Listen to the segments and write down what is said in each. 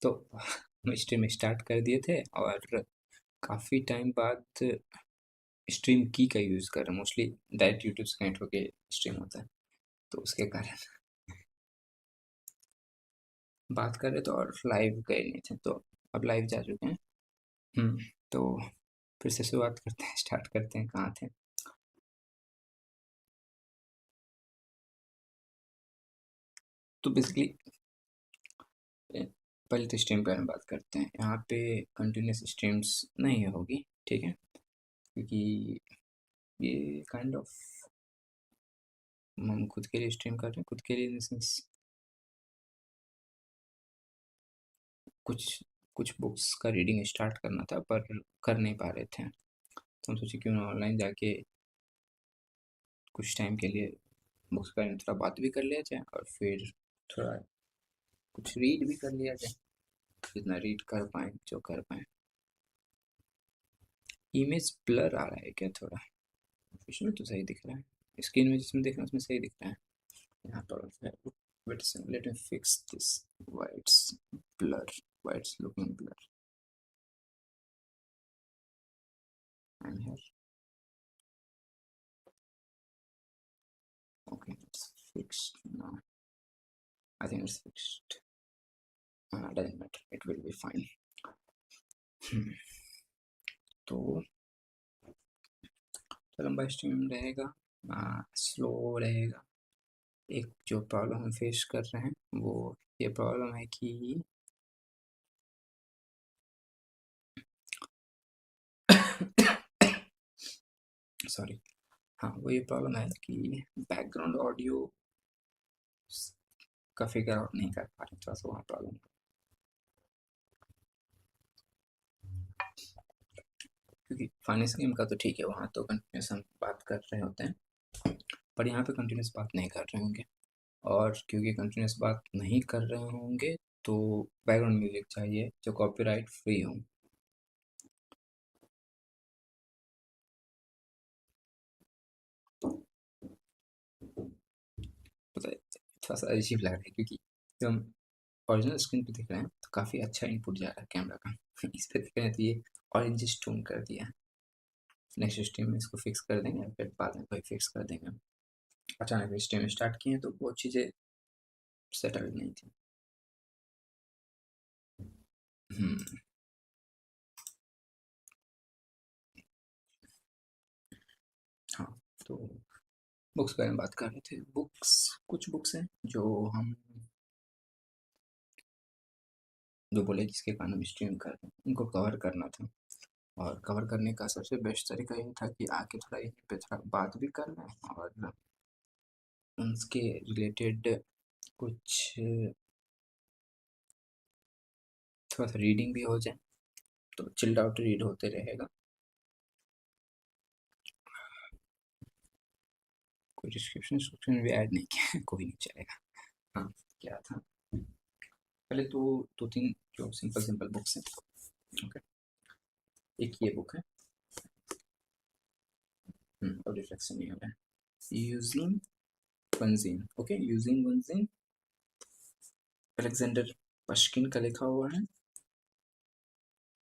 तो हम stream start कर दिए थे और काफ़ी टाइम बाद स्ट्रीम की का यूज़ कर रहे हैं। मोस्टली डायरेक्ट यूट्यूब से कनेक्ट होके स्ट्रीम होता है, तो उसके कारण बात कर रहे थे और लाइव गए नहीं थे, तो अब लाइव जा चुके हैं। तो फिर से शुरुआत करते हैं, स्टार्ट करते हैं, कहाँ थे। तो बेसिकली पहले तो स्ट्रीम के बारे में बात करते हैं। यहाँ पे कंटिन्यूस स्ट्रीम्स नहीं होगी, ठीक है, क्योंकि ये काइंड ऑफ हम खुद के लिए स्ट्रीम कर रहे हैं। खुद के लिए इन सेंस कुछ कुछ बुक्स का रीडिंग स्टार्ट करना था, पर कर नहीं पा रहे थे, तो हम सोचे क्यों ना ऑनलाइन जाके कुछ टाइम के लिए बुक्स के बारे में थोड़ा बात भी कर लिया जाए और फिर थोड़ा कुछ रीड भी कर लिया जाए, जितना रीड कर पाए, जो कर पाए। इमेज ब्लर आ रहा है क्या थोड़ा? इसमें तो सही दिख रहा है, स्क्रीन में जिसमें देख रहा है उसमें सही दिख रहा है। यहाँ पर let me fix this. Why it's blur? Why it's looking blur? I'm here. Okay, it's fixed now. I think it's fixed. Doesn't matter. It will be fine. तो लंबा स्ट्रीम रहेगा, स्लो रहेगा। एक जो प्रॉब्लम हम फेस कर रहे हैं वो ये प्रॉब्लम है कि सॉरी, हाँ, वो ये प्रॉब्लम है कि बैकग्राउंड ऑडियो का फिगर आउट नहीं कर पा रहे, थोड़ा सा वहाँ प्रॉब्लम। क्योंकि फाइनेंस गेम का तो ठीक है, वहाँ तो कंटिन्यूस हम बात कर रहे होते हैं, पर यहाँ पे कंटिन्यूस बात नहीं कर रहे होंगे। और क्योंकि कंटिन्यूस बात नहीं कर रहे होंगे तो बैकग्राउंड म्यूजिक चाहिए जो कॉपीराइट फ्री हो। पता है, थोड़ा सा अजीब लग रहा है क्योंकि जब हम ओरिजिनल स्क्रीन पे देख रहे हैं तो काफ़ी अच्छा इनपुट जा रहा है कैमरा का। इस पे देख रहे हैं तो ये ऑरेंज टोन कर दिया है। नेक्स्ट स्ट्रीम में इसको फिक्स कर देंगे, फिर बाद में कोई फिक्स कर देंगे। अचानक स्ट्रीम स्टार्ट किए तो वो चीज़ें सेटल नहीं थी। हम्म, हाँ, तो बुक्स के बारे में बात कर रहे थे। बुक्स, कुछ बुक्स हैं जो हम जो बोले जिसके कारण हम स्ट्रीम कर रहे हैं उनको कवर करना था। और कवर करने का सबसे बेस्ट तरीका ये था कि आके थोड़ा यहीं पे थोड़ा बात भी कर लें और उनके रिलेटेड कुछ थोड़ा सा रीडिंग भी हो जाए, तो चिल्ड आउट रीड होते रहेगा। कोई डिस्क्रिप्शन भी ऐड नहीं किया, कोई नहीं चलेगा। हाँ, क्या था, पहले तो दो तीन जो सिंपल सिंपल बुक्स हैं। ओके, एक ये बुक है, और रिफ्लेक्शन नहीं हो रहा है। यूजिंग वंजीन, ओके, यूजिंग वंजीन, अलेक्जेंडर पश्किन का लिखा हुआ है,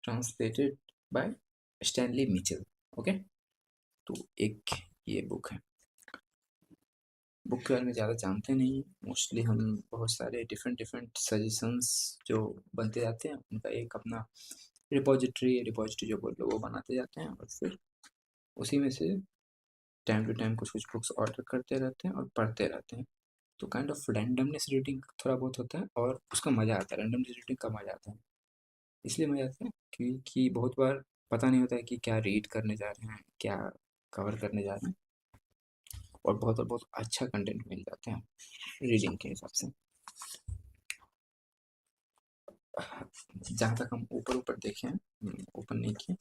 translated bye Stanley Mitchell. Okay, तो एक ये बुक है। बुक के बारे में ज़्यादा जानते नहीं हैं, मोस्टली हम बहुत सारे डिफरेंट डिफरेंट सजेशंस जो बनते जाते हैं उनका एक अपना रिपोजिटरी जो बोल लो वो बनाते जाते हैं, और फिर उसी में से टाइम टू टाइम कुछ कुछ बुक्स ऑर्डर करते रहते हैं और पढ़ते रहते हैं। तो काइंड ऑफ रैंडमनेस रीडिंग थोड़ा बहुत होता है और उसका मज़ा आता है, रैंडमनेस रीडिंग का मज़ा आता है। इसलिए मज़ा आता है क्योंकि बहुत बार पता नहीं होता है कि क्या रीड करने जा रहे हैं, क्या कवर करने जा रहे हैं, और बहुत अच्छा कंटेंट मिल जाता है रीडिंग के हिसाब से। जहाँ तक हम ऊपर ऊपर देखे हैं, ओपन नहीं किए,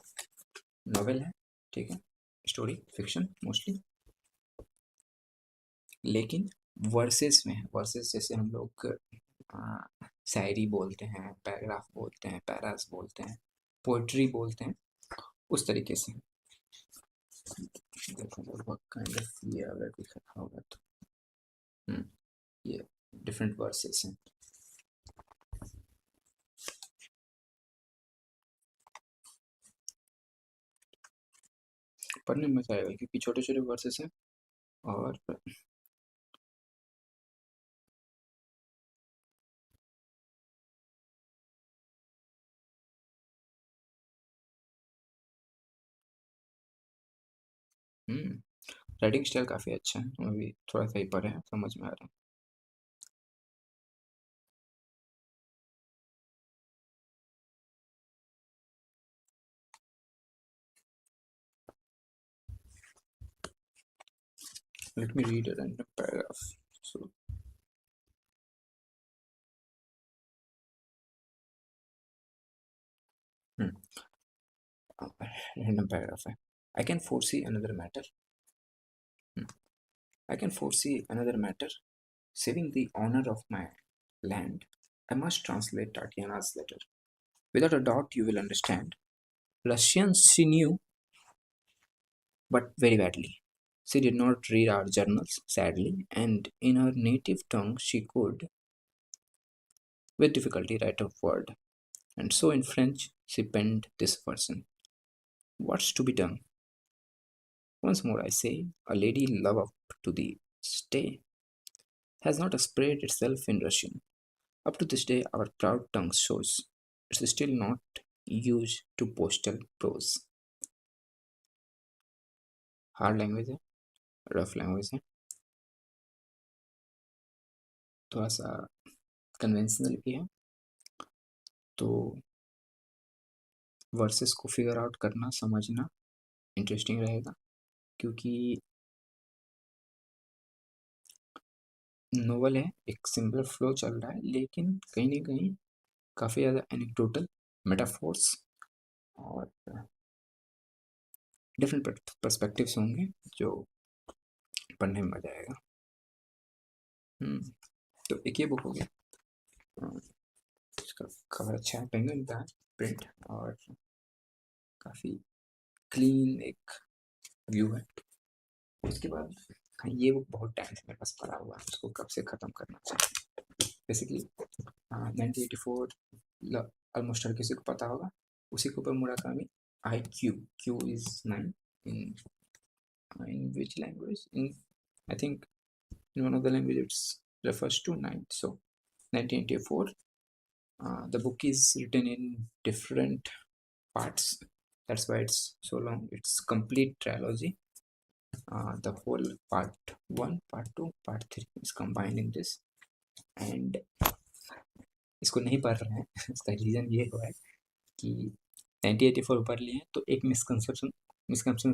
नॉवेल है, ठीक है, स्टोरी फिक्शन मोस्टली, लेकिन वर्सेस में है। वर्सेस जैसे हम लोग शायरी बोलते हैं, पैराग्राफ बोलते हैं, पैरास बोलते हैं, पोइट्री बोलते हैं, उस तरीके से। देखो लगभग काइंड ऑफ ये अगर कुछ लिखा होगा तो ये डिफरेंट वर्सेस हैं। पढ़ने में मजा आएगा क्योंकि छोटे छोटे वर्सेस हैं और राइटिंग स्टाइल काफ़ी अच्छा है, हम अभी थोड़ा सा ही पढ़े हैं, समझ में आ रहा है। Let me read a random paragraph. So, hmm, random paragraph है. I can foresee another matter. Hmm. I can foresee another matter. Saving the honor of my land, I must translate Tatiana's letter. Without a doubt, you will understand. Russian she knew, but very badly. She did not read our journals, sadly, and in her native tongue she could, with difficulty, write a word. And so in French she penned this version. What's to be done? Once more I say, a lady love up to the stay has not spread itself in Russian. Up to this day, our proud tongue shows it's still not used to postal prose. Hard language है, rough language है, थोड़ा सा conventional भी है, तो versus को figure out करना समझना इंटरेस्टिंग रहेगा क्योंकि नोवेल है, एक सिंपल फ्लो चल रहा है लेकिन कहीं ना कहीं काफ़ी ज़्यादा एनेक्डोटल मेटाफोर्स और डिफरेंट पर्सपेक्टिव्स होंगे जो पढ़ने में मजा आएगा। तो एक ये बुक हो गया, इसका कवर अच्छा है, पेंगुइन का प्रिंट और काफ़ी क्लीन एक व्यू है। उसके बाद हाँ, ये बुक बहुत टाइम से मेरे पास पड़ा हुआ है, उसको कब से ख़त्म करना चाहिए। बेसिकली 1984 ऑलमोस्ट हर किसी को पता होगा, उसी के ऊपर Murakami I Q is 9 in which language? In I think in one of the languages it refers to 9. So 1984. The book is written in different parts. That's why it's so long. It's complete trilogy. The whole part 1, part 2, part 3 is combined in this. And इसको नहीं पढ़ रहे हैं इसका reason ये हुआ है कि 1984 पढ़ लिए हैं तो एक मिसकंसेप्शन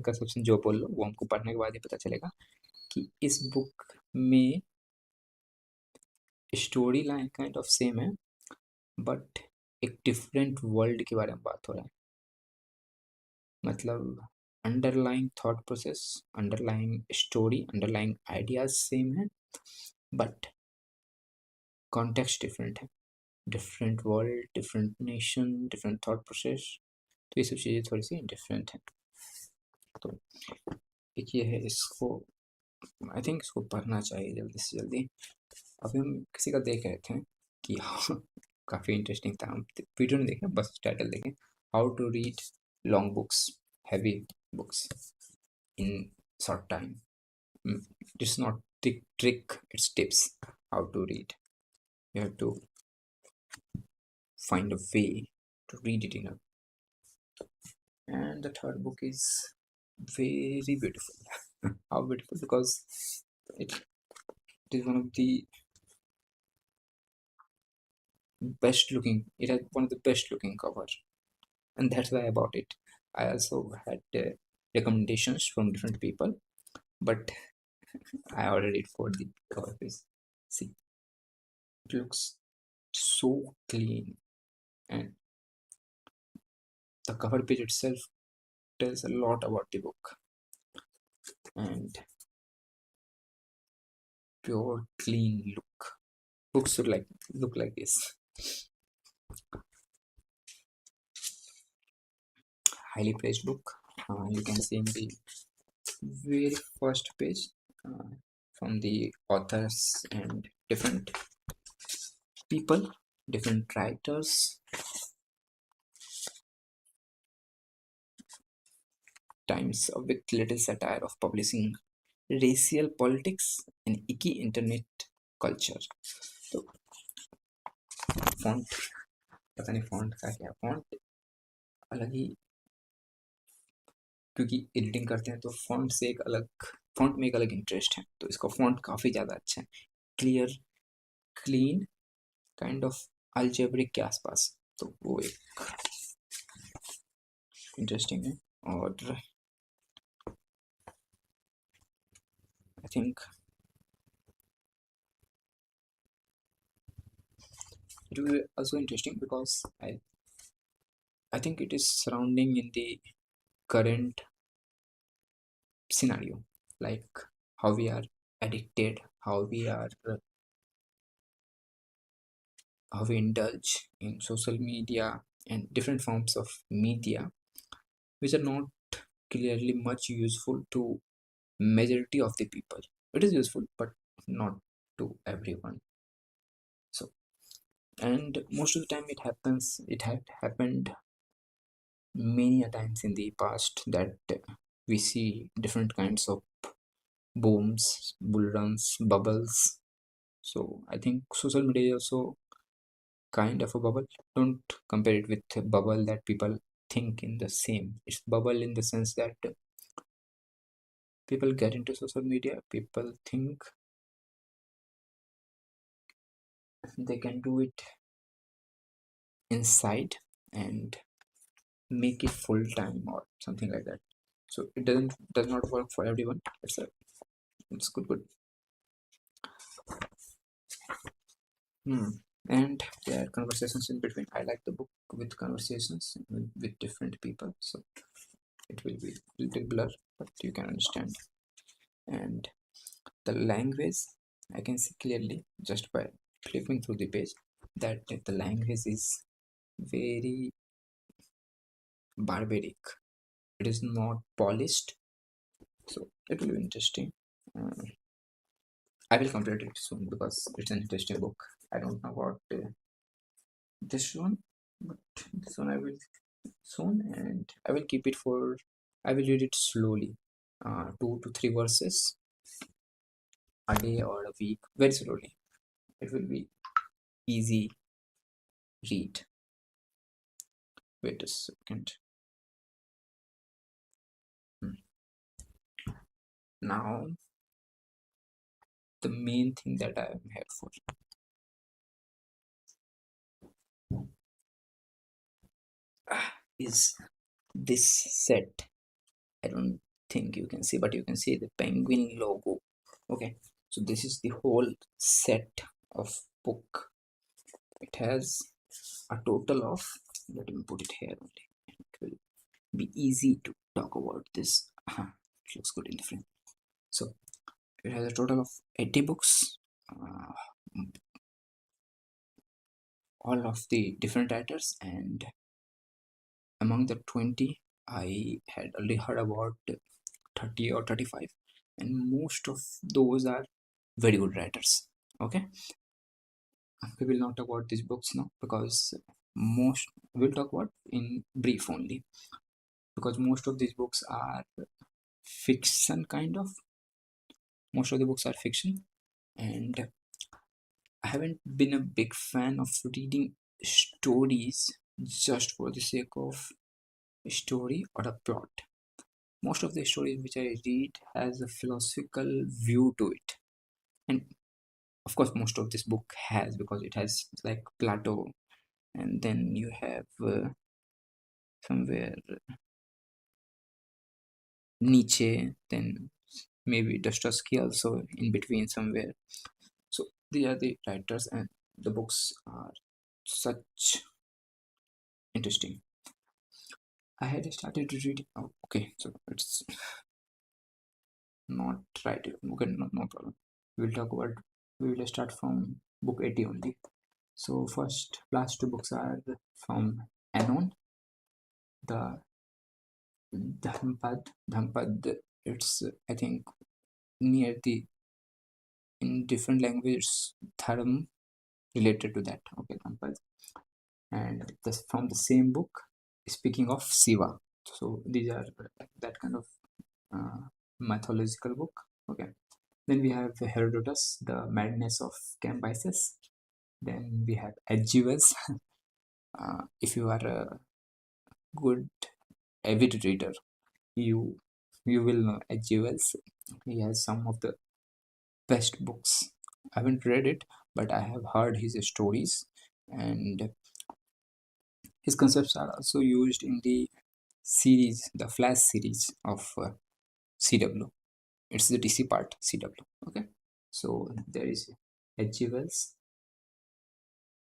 कंसेप्शन जो बोल लो वो हमको पढ़ने के बाद ही पता चलेगा कि इस बुक में story line kind of same है बट एक डिफरेंट वर्ल्ड के बारे में बात हो रहा है। मतलब underlying thought process, underlying story, underlying ideas same है बट कॉन्टेक्स्ट डिफरेंट है। Different world, different nation, different thought process, तो ये सब चीज़ें थोड़ी सी डिफरेंट हैं। तो एक ये है, इसको आई थिंक इसको पढ़ना चाहिए जल्दी से जल्दी। अभी हम किसी का देख रहे थे कि काफ़ी इंटरेस्टिंग था, हम वीडियो नहीं देखे, बस टाइटल देखें, how to read long books, heavy books in short time. It's not the trick, it's tips how to read. You have to find a way to read it in a. And the third book is very beautiful. How beautiful? Because it is one of the best looking. It has one of the best looking cover, and that's why I bought it. I also had recommendations from different people, but I ordered it for the cover page. See, it looks so clean, and the cover page itself tells a lot about the book. And pure clean look. Books should look like this. Highly praised book. You can see in the very first page from the authors and different people, different writers. Times with little satire of publishing racial politics and icky internet culture. तो font, पता नहीं font का क्या, font अलग ही, क्योंकि editing करते हैं तो फॉन्ट से एक अलग, फॉन्ट में एक अलग इंटरेस्ट है, तो इसका फॉन्ट काफ़ी ज़्यादा अच्छा है, clear, clean, kind of algebraic के आसपास, तो वो एक इंटरेस्टिंग है. और I think it will be also interesting because I think it is surrounding in the current scenario, like how we are addicted, how we indulge in social media and different forms of media which are not clearly much useful to majority of the people. It is useful but not to everyone. So, and most of the time it had happened many a times in the past that we see different kinds of booms, bull runs, bubbles. So I think social media is also kind of a bubble. Don't compare it with a bubble that people think in the same. It's bubble in the sense that people get into social media, people think they can do it inside and make it full time or something like that. So it does not work for everyone. It's good. And there are conversations in between. I like the book with conversations with different people, so it will be a little blur, but you can understand. And the language, I can see clearly just by flipping through the page that the language is very barbaric. It is not polished, so it will be interesting. I will complete it soon because it's an interesting book. I don't know about this one, but this one I will soon, and I will keep it for, I will read it slowly, 2 to 3 verses a day or a week, very slowly. It will be easy read. Wait a second. Now the main thing that I am here for. Is this set. I don't think you can see, but you can see the penguin logo. Okay, so this is the whole set of book. It has a total of, let me put it here only, it will be easy to talk about this. It looks good in the frame. So it has a total of 80 books, all of the different writers, and among the 20 I had only heard about 30 or 35, and most of those are very good writers. Okay, we will not talk about these books now because most we'll talk about in brief only, because most of these books are fiction, kind of. Most of the books are fiction, and I haven't been a big fan of reading stories just for the sake of a story or a plot. Most of the stories which I read has a philosophical view to it, and of course most of this book has, because it has like Plato, and then you have somewhere Nietzsche, then maybe Dostoevsky also in between somewhere. So these are the writers, and the books are such interesting. I had started to read. Oh, okay, so it's not right. Okay, no problem. We'll talk about. We will start from book 80 only. So first, last two books are from Anon, the Dhampad. It's I think near the, in different languages, Dharm related to that. Okay, Dhampad, and this from the same book. Speaking of Siva. So these are that kind of mythological book. Okay. Then we have Herodotus, the madness of Cambyses. Then we have Achilles. If you are a good avid reader, you you will know Achilles. He has some of the best books. I haven't read it, but I have heard his stories, and his concepts are also used in the series, the Flash series of CW. It's the DC part CW. Okay, so there is Achilles,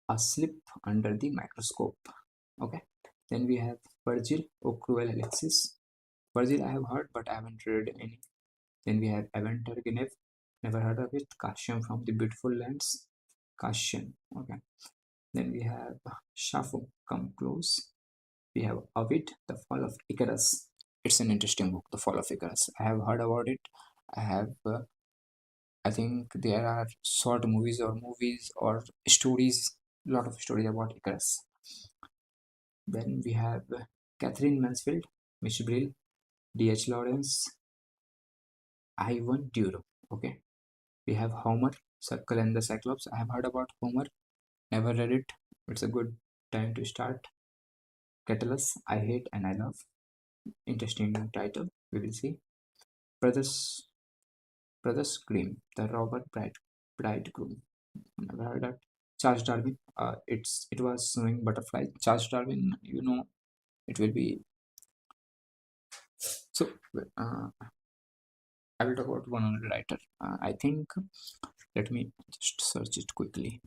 a slip under the microscope. Okay, then we have Virgil, O Cruel Alexis. Virgil I have heard, but I haven't read any. Then we have Evan Turgenev, never heard of it. Kashyam from the Beautiful Lands. Kashyam. Okay. Then we have Shafo, Come Close. We have Ovid, The Fall of Icarus. It's an interesting book, The Fall of Icarus. I have heard about it. I have, I think there are short movies or stories, a lot of stories about Icarus. Then we have Catherine Mansfield, Miss Brill, D.H. Lawrence, Ivan Duro. Okay. We have Homer, Circle and the Cyclops. I have heard about Homer, never read it. It's a good time to start. Catullus, I Hate and I Love. Interesting title. We will see. Brothers Brothers Grimm, the Robert Bridegroom. Never heard that. Charles Darwin. It was snowing butterfly. Charles Darwin. It will be so. Uh, I will talk about one other writer. I think. Let me just search it quickly.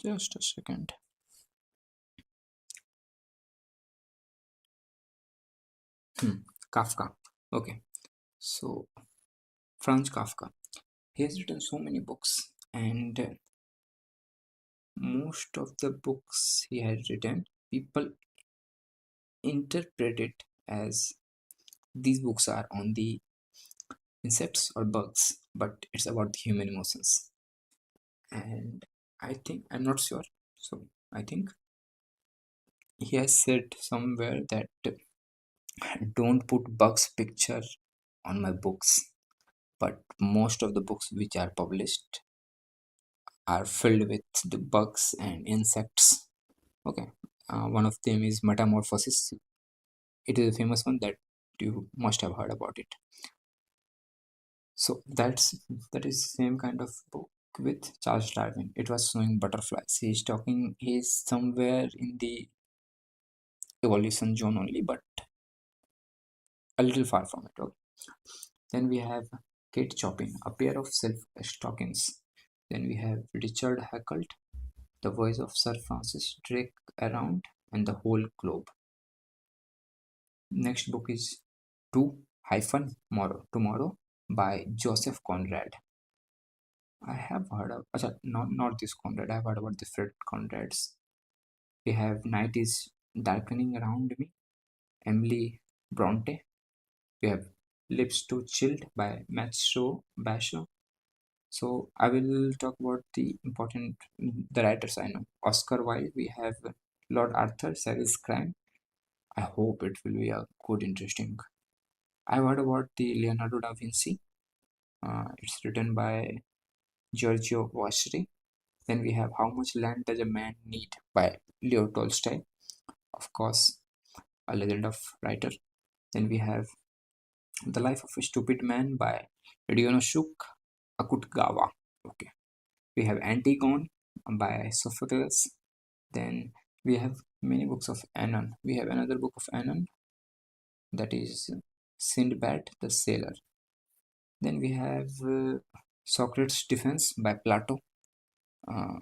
Just a second. Kafka. Okay. So Franz Kafka. He has written so many books, and most of the books he has written, people interpret it as these books are on the insects or bugs, but it's about the human emotions. And I think, I'm not sure, so I think he has said somewhere that don't put bugs picture on my books, but most of the books which are published are filled with the bugs and insects. Okay, one of them is Metamorphosis. It is a famous one that you must have heard about it. So that is same kind of book with Charles Darwin. It was showing butterflies. He's somewhere in the evolution zone only, but a little far from it. Okay. Then we have Kate Chopin, A Pair of Silk Stockings. Then we have Richard Hackett, The Voice of Sir Francis Drake Around and the Whole Globe. Next book is Tomorrow by Joseph Conrad. I have heard of, not this Conrad, I have heard about different Conrads. We have Night is Darkening Around Me, Emily Bronte. We have Lips Too Chilled by Matthew Basho. So I will talk about the writers I know. Oscar Wilde, we have Lord Arthur, Savage Crime. I hope it will be a good, interesting. I've heard about the Leonardo da Vinci. It's written by Giorgio Vasari. Then we have How Much Land Does a Man Need by Leo Tolstoy, of course, a legend of writer. Then we have The Life of a Stupid Man by Ryonosuke Akutagawa. Okay. We have Antigone by Sophocles. Then we have many books of Anon. We have another book of Anon, that is Sindbad the Sailor. Then we have Socrates' Defense by Plato. Uh,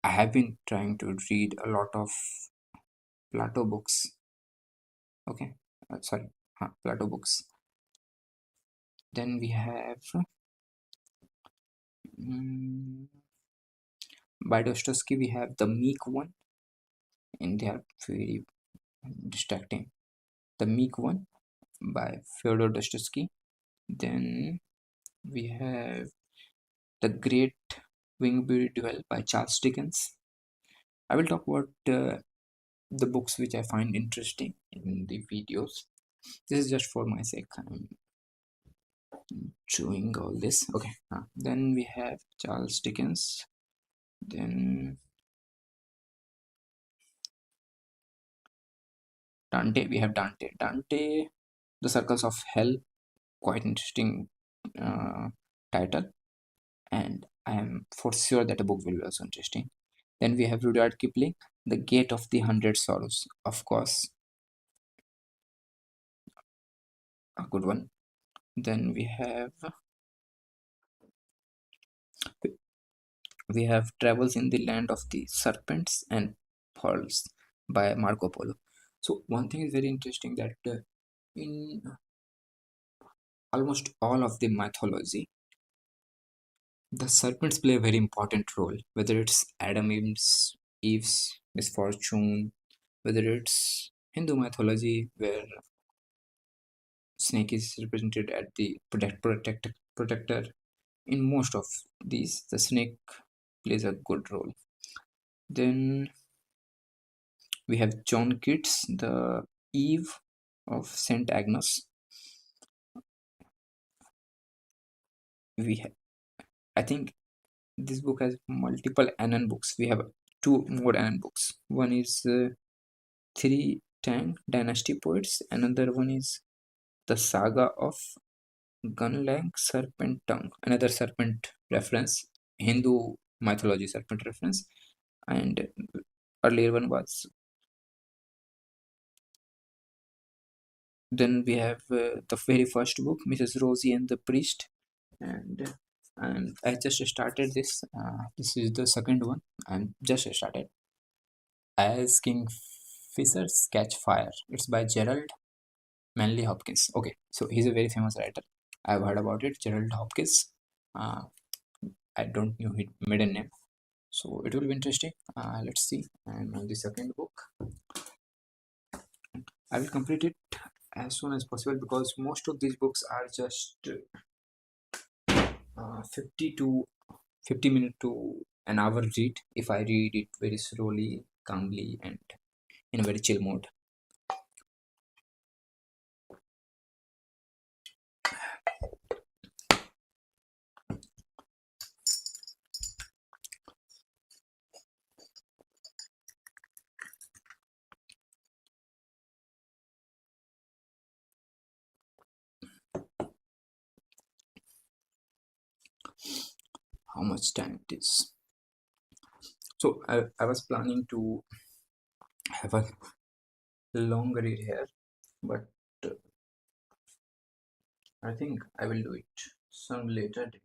I have been trying to read a lot of Plato books. Okay, sorry, Plato books. Then we have by Dostoevsky, we have The Meek One, and they are very distracting. The Meek One by Fyodor Dostoevsky. Then we have The Great Winged Duel by Charles Dickens. I will talk about the books which I find interesting in the videos. This is just for my sake. I'm showing all this. Okay. Then we have Charles Dickens. Then Dante. We have Dante. Dante, The Circles of Hell. Quite interesting title, and I am for sure that a book will be also interesting. Then we have Rudyard Kipling, The Gate of the Hundred Sorrows. Of course, a good one. Then we have Travels in the Land of the Serpents and Pearls by Marco Polo. So one thing is very interesting that in almost all of the mythology, the serpents play a very important role. Whether it's Eve's misfortune, whether it's Hindu mythology where snake is represented as the protector. In most of these, the snake plays a good role. Then we have John Keats, the Eve of Saint Agnes. I think this book has multiple Annan books. We have two more Annan books. One is Three Tang Dynasty Poets. Another one is the Saga of Gunlang Serpent Tongue. Another serpent reference, Hindu mythology serpent reference. And earlier one was. Then we have the very first book, Mrs. Rosie and the Priest, and I just started this. This is the second one. I'm just started. As Kingfishers Catch Fire. It's by Gerald Manley Hopkins. Okay, so he's a very famous writer. I've heard about it, Gerald Hopkins. Uh, I don't know his maiden name, so it will be interesting. Let's see. I'm on the second book. I will complete it as soon as possible because most of these books are just 50 minutes to an hour read if I read it very slowly, calmly, and in a very chill mode. How much time it is? So I was planning to have a longer read here, but uh, I think I will do it some later day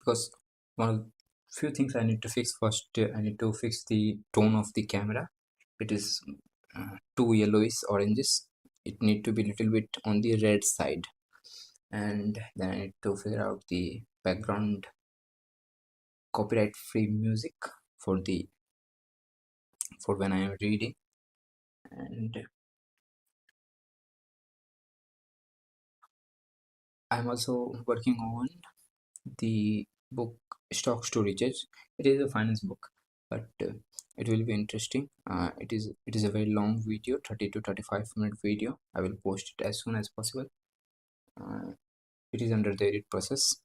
because one of few things I need to fix first. I need to fix the tone of the camera. It is too yellowish oranges. It need to be little bit on the red side, and then I need to figure out the background copyright free music for the for when I am reading. And I'm also working on the book Stock Storages. It is a finance book, but it will be interesting. It is a very long video, 30 to 35-minute video. I will post it as soon as possible. It is under the edit process.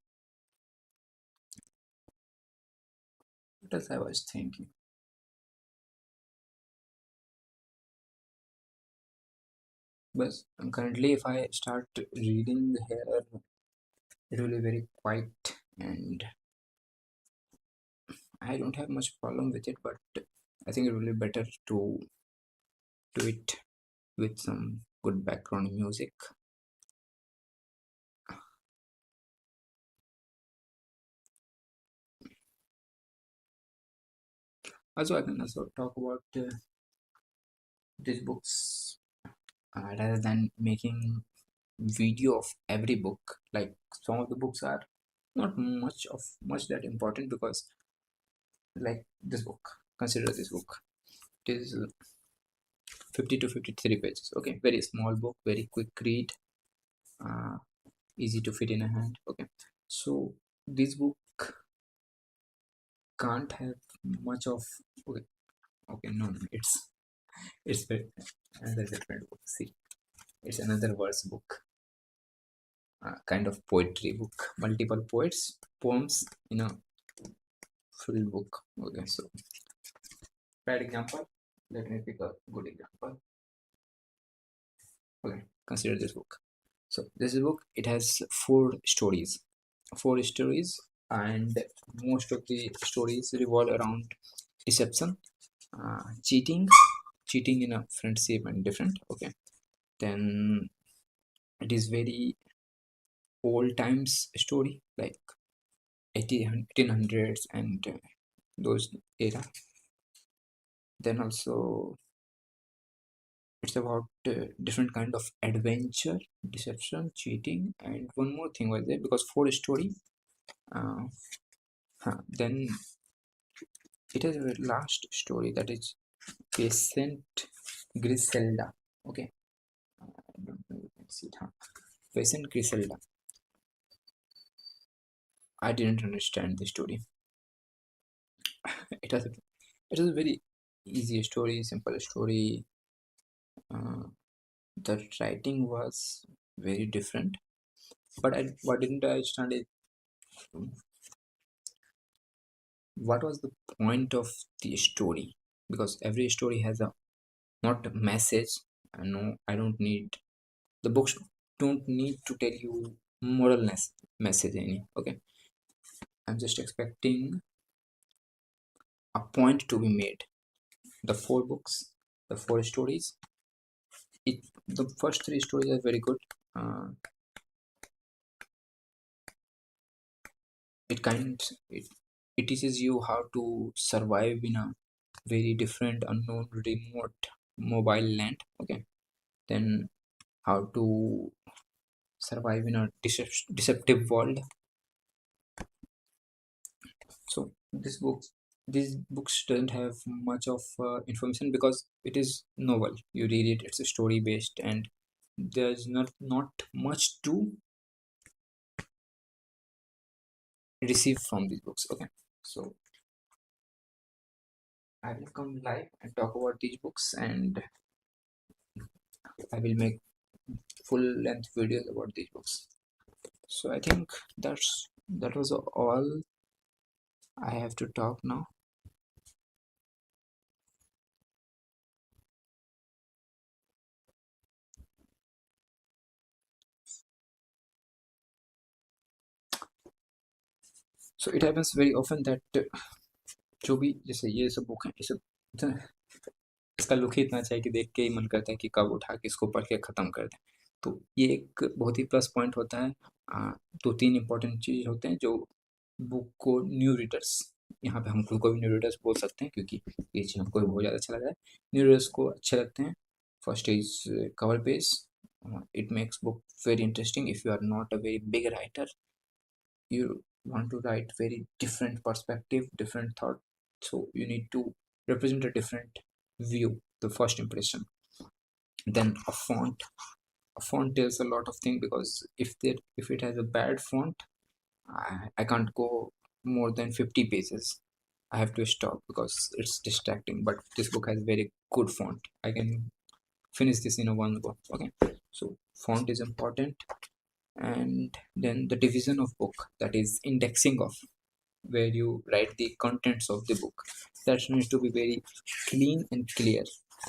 What else I was thinking? But currently, if I start reading here, it will be very quiet, and I don't have much problem with it. But I think it will be better to do it with some good background music. Also, I can also talk about these books rather than making video of every book. Like some of the books are not much that important because like this book. Consider this book. It is 50 to 53 pages. Okay, very small book, very quick read. easy to fit in a hand. Okay, so this book can't have much of, okay, no, it's another different book. See, it's another verse book, kind of poetry book, multiple poems in a full book. Okay, so bad example, let me pick a good example. Okay, consider this book. So this book, it has four stories, and most of the stories revolve around deception, cheating, in a friendship and different. Okay, then it is very old times story, like 1800s and those era. Then also it's about different kind of adventure, deception, cheating, and one more thing was there, because four story. uh, then it has a last story, that is Patient Griselda. Okay, I don't know, you can see it, huh? Patient Griselda. I didn't understand the story. it was a very easy story, simple story. uh, the writing was very different, but what didn't I understand is, what was the point of the story, because every story has a, not a message. No, I don't need, the books don't need to tell you moralness message any. Okay, I'm just expecting a point to be made. The four books, the four stories, the first three stories are very good. uh, it kind it, it teaches you how to survive in a very different, unknown, remote, mobile land. Okay, then how to survive in a deceptive world. So these books doesn't have much of information, because it is novel. You read it, it's a story based, and there's not much to receive from these books. Okay, so I will come live and talk about these books, and I will make full length videos about these books. So I think that was all I have to talk now. So it happens very often that जो भी जैसे ये सब book है, ये सब इसका look ही इतना अच्छा है कि देख के ही मन करता है कि कब उठा के इसको पढ़ के ख़त्म कर दें। तो ये एक बहुत ही प्लस पॉइंट होता है। 2-3 इम्पोर्टेंट चीज़ होते हैं जो बुक को न्यू रीडर्स, यहाँ पे हम खुद को भी न्यू रीडर्स बोल सकते हैं, क्योंकि ये चीज़ हमको भी बहुत ज़्यादा अच्छा लगा है। न्यू रीडर्स को अच्छे लगते हैं। First is cover page. It makes book very interesting if you are not a very big writer, you want to write very different perspective, different thought, so you need to represent a different view, the first impression. Then a font tells a lot of things, because if it has a bad font, I can't go more than 50 pages. I have to stop because it's distracting. But this book has very good font, I can finish this in a one go. Okay, so font is important. And then the division of book, that is indexing of, where you write the contents of the book, that needs to be very clean and clear.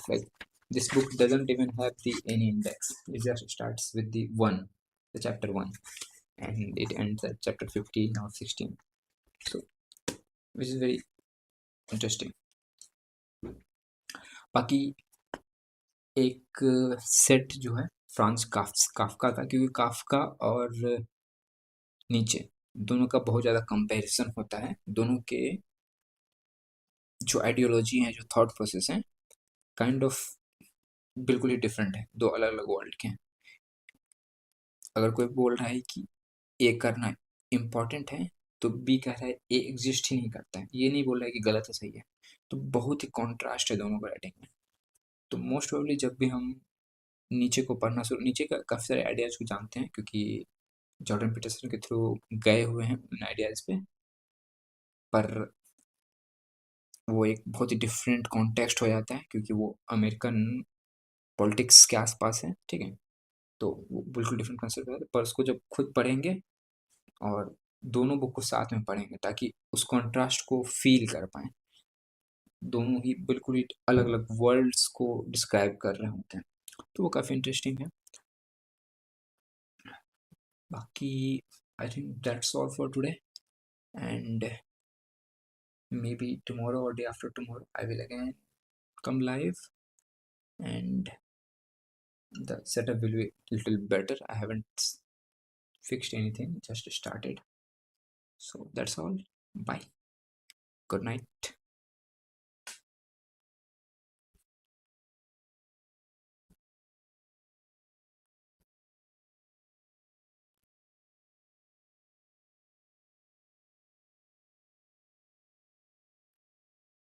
Like, this book doesn't even have the any index, it just starts with the one, the chapter 1, and it ends at chapter 15 or 16. So which is very interesting. बाकी एक set जो है France Kafka का, क्योंकि Kafka और नीचे दोनों का बहुत ज़्यादा कंपैरिजन होता है। दोनों के जो आइडियोलॉजी है, जो थॉट प्रोसेस है, काइंड ऑफ बिल्कुल ही डिफरेंट है, दो अलग अलग वर्ल्ड के हैं। अगर कोई बोल रहा है कि ए करना इम्पॉर्टेंट है, तो बी कह रहा है ए एग्जिस्ट ही नहीं करता है, ये नहीं बोल रहा है कि गलत है सही है। तो बहुत ही कॉन्ट्रास्ट है दोनों को राइटिंग में। तो मोस्ट प्रोबेबली जब भी हम नीचे को पढ़ना शुरू, नीचे का काफ़ी सारे आइडियाज़ को जानते हैं क्योंकि जॉर्डन पीटरसन के थ्रू गए हुए हैं उन आइडियाज़ पे, पर वो एक बहुत ही डिफरेंट कॉन्टेक्स्ट हो जाता है क्योंकि वो अमेरिकन पॉलिटिक्स के आसपास है, ठीक है? तो वो बिल्कुल डिफरेंट कंसेप्ट है, पर उसको जब खुद पढ़ेंगे और दोनों बुक को साथ में पढ़ेंगे ताकि उस कॉन्ट्रास्ट को फील कर पाएँ। दोनों ही बिल्कुल ही अलग-अलग वर्ल्ड्स को डिस्क्राइब कर रहे होते हैं, तो वो काफ़ी इंटरेस्टिंग है। बाकी I think that's all for today and maybe tomorrow or day after tomorrow I will again come live and the setup will be a little better. I haven't fixed anything, just started. So that's all. Bye. Good night.